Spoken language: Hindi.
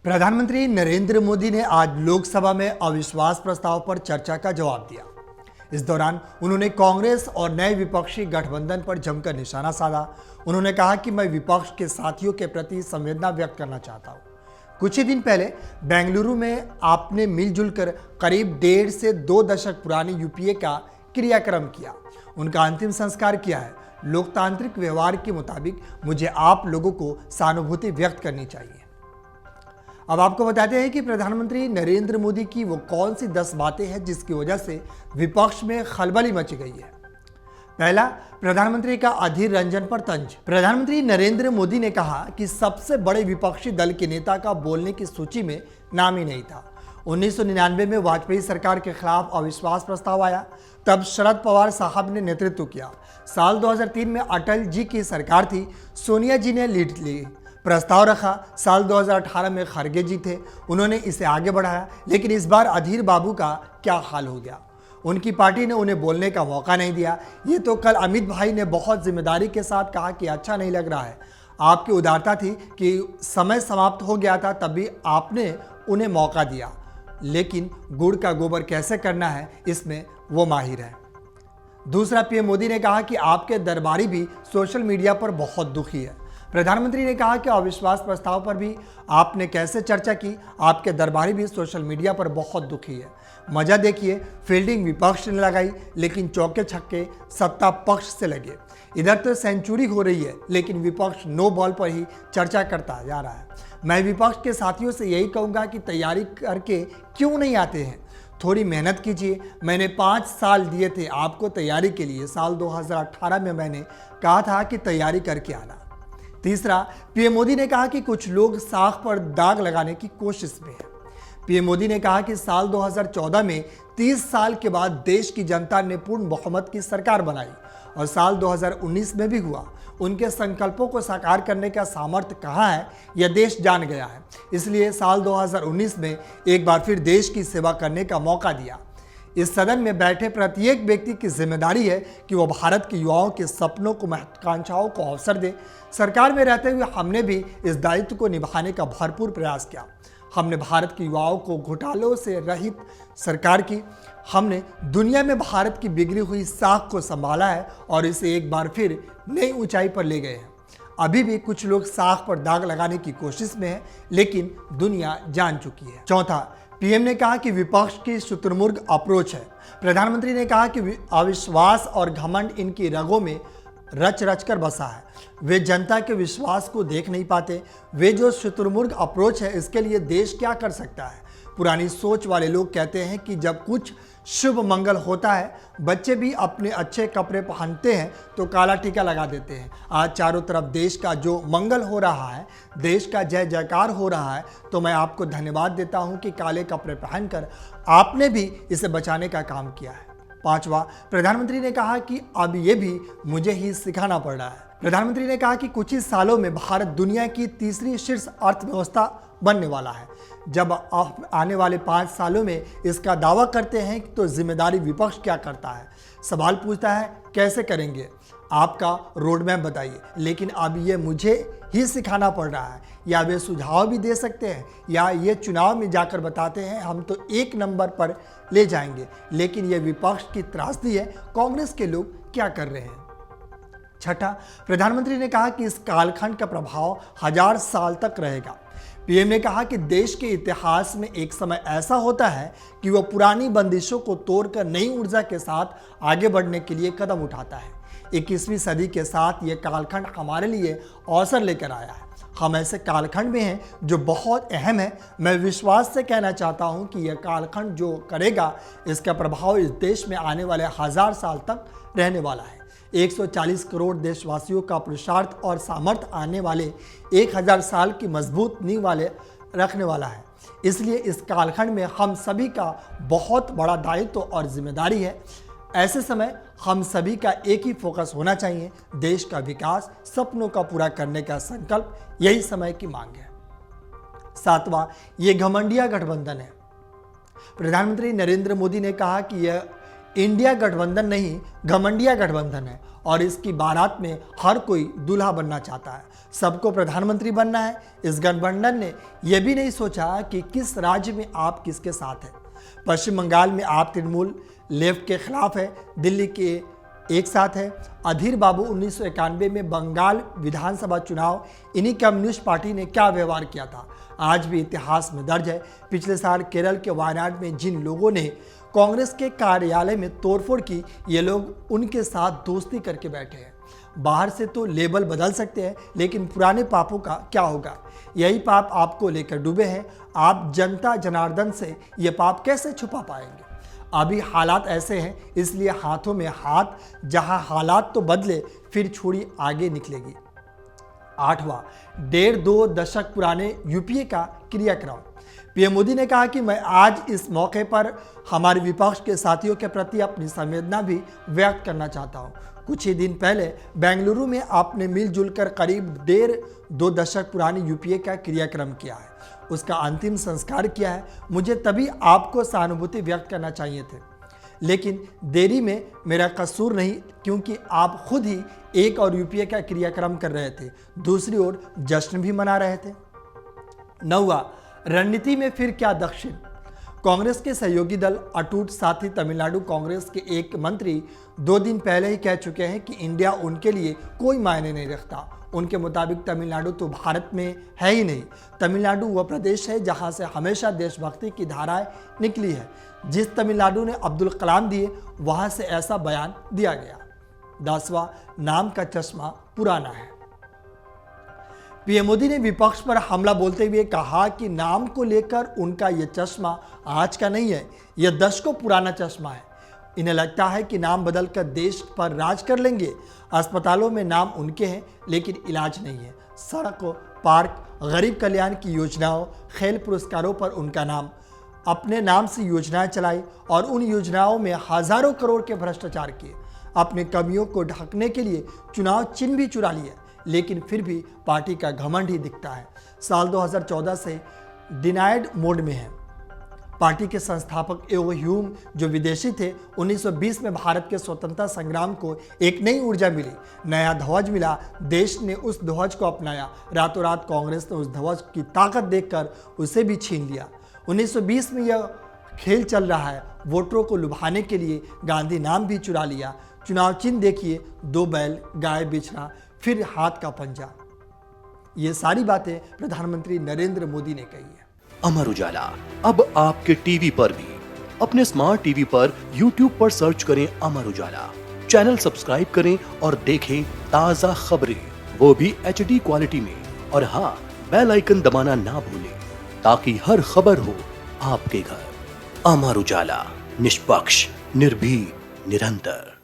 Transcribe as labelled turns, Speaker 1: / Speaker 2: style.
Speaker 1: प्रधानमंत्री नरेंद्र मोदी ने आज लोकसभा में अविश्वास प्रस्ताव पर चर्चा का जवाब दिया। इस दौरान उन्होंने कांग्रेस और नए विपक्षी गठबंधन पर जमकर निशाना साधा। उन्होंने कहा कि मैं विपक्ष के साथियों के प्रति संवेदना व्यक्त करना चाहता हूं। कुछ ही दिन पहले बेंगलुरु में आपने मिलजुल कर करीब 1.5 से 2 दशक पुरानी यूपीए का क्रियाक्रम किया। उनका अंतिम संस्कार किया है। लोकतांत्रिक व्यवहार के मुताबिक मुझे आप लोगों को सहानुभूति व्यक्त करनी चाहिए। अब आपको बताते हैं कि प्रधानमंत्री नरेंद्र मोदी की वो कौन सी 10 बातें हैं जिसकी वजह से विपक्ष में खलबली मच गई है। पहला, प्रधानमंत्री का अधीर रंजन पर तंज। प्रधानमंत्री नरेंद्र मोदी ने कहा कि सबसे बड़े विपक्षी दल के नेता का बोलने की सूची में नाम ही नहीं था। 1999 में वाजपेयी सरकार के खिलाफ अविश्वास प्रस्ताव आया, तब शरद पवार साहब ने नेतृत्व किया। साल 2003 में अटल जी की सरकार थी, सोनिया जी ने लीड ली, प्रस्ताव रखा। साल 2018 में खरगे जी थे, उन्होंने इसे आगे बढ़ाया। लेकिन इस बार अधीर बाबू का क्या हाल हो गया? उनकी पार्टी ने उन्हें बोलने का मौका नहीं दिया। ये तो कल अमित भाई ने बहुत जिम्मेदारी के साथ कहा कि अच्छा नहीं लग रहा है। आपकी उदारता थी कि समय समाप्त हो गया था, तब भी आपने उन्हें मौका दिया। लेकिन गुड़ का गोबर कैसे करना है, इसमें वो माहिर है। दूसरा, पीएम मोदी ने कहा कि आपके दरबारी भी सोशल मीडिया पर बहुत दुखी है। प्रधानमंत्री ने कहा कि अविश्वास प्रस्ताव पर भी आपने कैसे चर्चा की, आपके दरबारी भी सोशल मीडिया पर बहुत दुखी है। मजा देखिए, फील्डिंग विपक्ष ने लगाई, लेकिन चौके छक्के सत्ता पक्ष से लगे। इधर तो सेंचुरी हो रही है, लेकिन विपक्ष नो बॉल पर ही चर्चा करता जा रहा है। मैं विपक्ष के साथियों से यही कहूँगा कि तैयारी करके क्यों नहीं आते हैं, थोड़ी मेहनत कीजिए। मैंने 5 साल दिए थे आपको तैयारी के लिए। साल 2018 में मैंने कहा था कि तैयारी करके आना। तीसरा, पीएम मोदी ने कहा कि कुछ लोग साख पर दाग लगाने की कोशिश में हैं। पीएम मोदी ने कहा कि साल 2014 में 30 साल के बाद देश की जनता ने पूर्ण बहुमत की सरकार बनाई और साल 2019 में भी हुआ। उनके संकल्पों को साकार करने का सामर्थ्य कहाँ है, यह देश जान गया है। इसलिए साल 2019 में एक बार फिर देश की सेवा करने का मौका दिया। इस सदन में बैठे प्रत्येक व्यक्ति की जिम्मेदारी है कि वो भारत के युवाओं के सपनों को, महत्वाकांक्षाओं को अवसर दे। सरकार में रहते हुए हमने भी इस दायित्व को निभाने का भरपूर प्रयास किया। हमने भारत के युवाओं को घोटालों से रहित सरकार की। हमने दुनिया में भारत की बिगड़ी हुई साख को संभाला है और इसे एक बार फिर नई ऊंचाई पर ले गए हैं। अभी भी कुछ लोग साख पर दाग लगाने की कोशिश में हैं, लेकिन दुनिया जान चुकी है। चौथा, पीएम ने कहा कि विपक्ष की शुतुरमुर्ग अप्रोच है। प्रधानमंत्री ने कहा कि अविश्वास और घमंड इनकी रगों में रच रच कर बसा है। वे जनता के विश्वास को देख नहीं पाते। वे जो शुतुरमुर्ग अप्रोच है, इसके लिए देश क्या कर सकता है? पुरानी सोच वाले लोग कहते हैं कि जब कुछ शुभ मंगल होता है, बच्चे भी अपने अच्छे कपड़े पहनते हैं तो काला टीका लगा देते हैं। आज चारों तरफ देश का जो मंगल हो रहा है, देश का जय जयकार हो रहा है, तो मैं आपको धन्यवाद देता हूं कि काले कपड़े पहनकर आपने भी इसे बचाने का काम किया है। पांचवा, प्रधानमंत्री ने कहा कि अब ये भी मुझे ही सिखाना पड़ रहा है। प्रधानमंत्री ने कहा कि कुछ ही सालों में भारत दुनिया की तीसरी शीर्ष अर्थव्यवस्था बनने वाला है। जब आने वाले 5 सालों में इसका दावा करते हैं तो जिम्मेदारी विपक्ष क्या करता है? सवाल पूछता है कैसे करेंगे? आपका रोड मैप बताइए। लेकिन अब ये मुझे ही सिखाना पड़ रहा है, या वे सुझाव भी दे सकते हैं, या ये चुनाव में जाकर बताते हैं हम तो 1 नंबर पर ले जाएंगे। लेकिन ये विपक्ष की त्रासदी है, कांग्रेस के लोग क्या कर रहे हैं? छठा, प्रधानमंत्री ने कहा कि इस कालखंड का प्रभाव 1000 साल तक रहेगा। पीएम ने कहा कि देश के इतिहास में एक समय ऐसा होता है कि वह पुरानी बंदिशों को तोड़कर नई ऊर्जा के साथ आगे बढ़ने के लिए कदम उठाता है। 21वीं सदी के साथ ये कालखंड हमारे लिए अवसर लेकर आया है। हम ऐसे कालखंड में हैं जो बहुत अहम है। मैं विश्वास से कहना चाहता हूं कि यह कालखंड जो करेगा, इसका प्रभाव इस देश में आने वाले 1000 साल तक रहने वाला है। 140 करोड़ देशवासियों का पुरुषार्थ और सामर्थ्य आने वाले 1000 साल की मजबूत नींव वाले रखने वाला है। इसलिए इस कालखंड में हम सभी का बहुत बड़ा दायित्व और जिम्मेदारी है। ऐसे समय हम सभी का एक ही फोकस होना चाहिए, देश का विकास, सपनों का पूरा करने का संकल्प, यही समय की मांग है। सातवां, ये घमंडिया गठबंधन है। प्रधानमंत्री नरेंद्र मोदी ने कहा कि यह इंडिया गठबंधन नहीं, घमंडिया गठबंधन है और इसकी बारात में हर कोई दूल्हा बनना चाहता है, सबको प्रधानमंत्री बनना है। इस गठबंधन ने यह भी नहीं सोचा कि किस राज्य में आप किसके साथ हैं। पश्चिम बंगाल में आप तृणमूल लेफ्ट के खिलाफ है, दिल्ली के एक साथ है। अधीर बाबू 1991 में बंगाल विधानसभा चुनाव इन्हीं कम्युनिस्ट पार्टी ने क्या व्यवहार किया था, आज भी इतिहास में दर्ज है। पिछले साल केरल के वायनाड में जिन लोगों ने कांग्रेस के कार्यालय में तोड़फोड़ की, ये लोग उनके साथ दोस्ती करके बैठे हैं। बाहर से तो लेबल बदल सकते हैं, लेकिन पुराने पापों का क्या होगा? यही पाप आपको लेकर डूबे हैं। आप जनता जनार्दन से ये पाप कैसे छुपा पाएंगे? अभी हालात ऐसे हैं, इसलिए हाथों में हाथ। जहां हालात तो बदले, फिर छुरी आगे निकलेगी। 8वां 1.5-2 दशक पुराने यूपीए का क्रियाक्रम। पीएम मोदी ने कहा कि मैं आज इस मौके पर हमारे विपक्ष के साथियों के प्रति अपनी संवेदना भी व्यक्त करना चाहता हूं। कुछ ही दिन पहले बेंगलुरु में आपने मिलजुल कर करीब 1.5-2 दशक पुरानी यूपीए का क्रियाक्रम किया है, उसका अंतिम संस्कार किया है। मुझे तभी आपको सहानुभूति व्यक्त करना चाहिए थे, लेकिन देरी में मेरा कसूर नहीं, क्योंकि आप खुद ही एक और यूपीए का क्रियाक्रम कर रहे थे, दूसरी ओर जश्न भी मना रहे थे। 9वां रणनीति में फिर क्या दक्षिण। कांग्रेस के सहयोगी दल अटूट साथी तमिलनाडु कांग्रेस के एक मंत्री 2 दिन पहले ही कह चुके हैं कि इंडिया उनके लिए कोई मायने नहीं रखता। उनके मुताबिक तमिलनाडु तो भारत में है ही नहीं। तमिलनाडु वह प्रदेश है जहां से हमेशा देशभक्ति की धाराएं निकली है। जिस तमिलनाडु ने अब्दुल कलाम दिए, वहां से ऐसा बयान दिया गया। 10वां नाम का चश्मा पुराना है। पीएम मोदी ने विपक्ष पर हमला बोलते हुए कहा कि नाम को लेकर उनका यह चश्मा आज का नहीं है, यह दशकों पुराना चश्मा है। इन्हें लगता है कि नाम बदलकर देश पर राज कर लेंगे। अस्पतालों में नाम उनके हैं, लेकिन इलाज नहीं है। सड़क, पार्क, गरीब कल्याण की योजनाओं, खेल पुरस्कारों पर उनका नाम। अपने नाम से योजनाएं चलाई और उन योजनाओं में हजारों करोड़ के भ्रष्टाचार किए। अपनी कमियों को ढकने के लिए चुनाव चिन्ह भी चुरा लिए, लेकिन फिर भी पार्टी का घमंड ही दिखता है। साल 2014 से डिनाइड मोड में है। पार्टी के संस्थापक एओ ह्यूम जो विदेशी थे, 1920 में भारत के स्वतंत्रता संग्राम को एक नई ऊर्जा मिली, नया ध्वज मिला। देश ने उस ध्वज को अपनाया। रातों रात कांग्रेस ने उस ध्वज की ताकत देखकर उसे भी छीन लिया। 1920 में यह खेल चल रहा है। वोटरों को लुभाने के लिए गांधी नाम भी चुरा लिया। चुनाव चिन्ह देखिए, 2 बैल, गाय, बिछड़ा, फिर हाथ का पंजा। ये सारी बातें प्रधानमंत्री नरेंद्र मोदी ने कही है।
Speaker 2: अमर उजाला अब आपके टीवी पर भी। अपने स्मार्ट टीवी पर YouTube पर सर्च करें अमर उजाला, चैनल सब्सक्राइब करें और देखें ताजा खबरें, वो भी HD क्वालिटी में। और हाँ, बेल आइकन दबाना ना भूलें, ताकि हर खबर हो आपके घर। अमर उजाला, निष्पक्ष, निर्भीक, निरंतर।